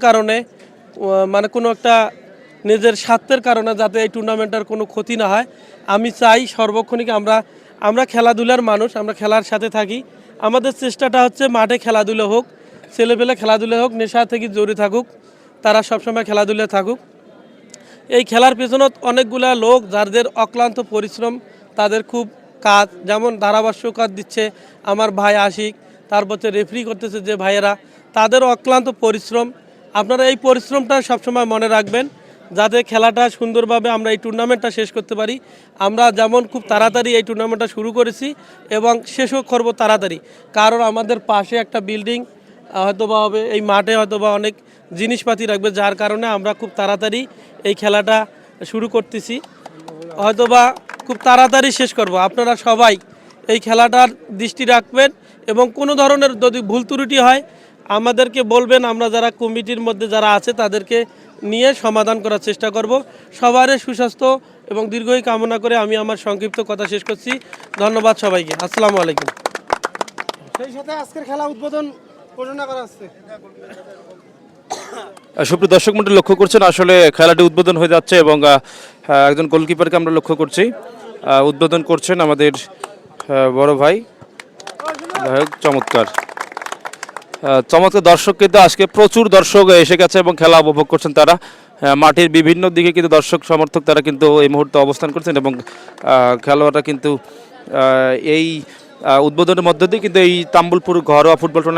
কারণে মানে কোনো একটা নিজের স্বার্থের কারণে যাতে এই টুর্নামেন্টের কোনো ক্ষতি না হয়। আমি চাই সর্বক্ষণিক আমরা খেলাধুলার মানুষ, আমরা খেলার সাথে থাকি। আমাদের চেষ্টাটা হচ্ছে মাঠে খেলাধুলা হোক, ছেলেপেলে খেলাধুলা হোক, নেশা থেকে জড়িত থাকুক, তারা সবসময় খেলাধুলায় থাকুক। এই খেলার পেছনত অনেকগুলা লোক যাদের অক্লান্ত পরিশ্রম, তাদের খুব কাজ, যেমন ধারাভাষ্যকার দিচ্ছে আমার ভাই আশিক, তারপর রেফারি করতেছে যে ভাইয়েরা, তাদেরও অক্লান্ত পরিশ্রম। আপনারা এই পরিশ্রমটা সবসময় মনে রাখবেন, যাতে খেলাটা সুন্দরভাবে আমরা এই টুর্নামেন্টটা শেষ করতে পারি। আমরা যেমন খুব তাড়াতাড়ি এই টুর্নামেন্টটা শুরু করেছি এবং শেষও করব তাড়াতাড়ি, কারণ আমাদের পাশে একটা বিল্ডিং হয়তোবা হবে, এই মাঠে হয়তোবা অনেক জিনিসপাতি রাখবে, যার কারণে আমরা খুব তাড়াতাড়ি এই খেলাটা শুরু করতেছি, হয়তোবা খুব তাড়াতাড়ি শেষ করব। আপনারা সবাই এই খেলাটার দৃষ্টি রাখবেন এবং কোনো ধরনের যদি ভুল ত্রুটি হয় আমাদেরকে বলবেন, আমরা যারা কমিটির মধ্যে যারা আছে তাদেরকে নিয়ে সমাধান করার চেষ্টা করব। সবার সুস্বাস্থ্য এবং দীর্ঘই কামনা করে আমি আমার সংক্ষিপ্ত কথা শেষ করছি। ধন্যবাদ সবাইকে। আসসালামু আলাইকুম। সেই সাথে আজকের খেলা উদ্বোধন ঘোষণা করা হচ্ছে। সুপ্রিয় দর্শক মণ্ডলী লক্ষ্য করছেন, আসলে খেলাটি উদ্বোধন হয়ে যাচ্ছে এবং একজন গোলকিপারকে আমরা লক্ষ্য করছি উদ্বোধন করছেন আমাদের বড় ভাই। চমৎকার চমৎকার দর্শক, কিন্তু আজকে প্রচুর দর্শক এসে গেছে এবং খেলা উপভোগ করছেন তারা। মাঠের বিভিন্ন দিকে কিন্তু দর্শক সমর্থক তারা কিন্তু এই মুহূর্তে অবস্থান করছেন এবং খেলোয়াড়রা কিন্তু এই উদ্বোধনের মধ্য দিয়ে কিন্তু এই তাম্বুলপুর ঘরোয়া ফুটবল টুর্নামেন্ট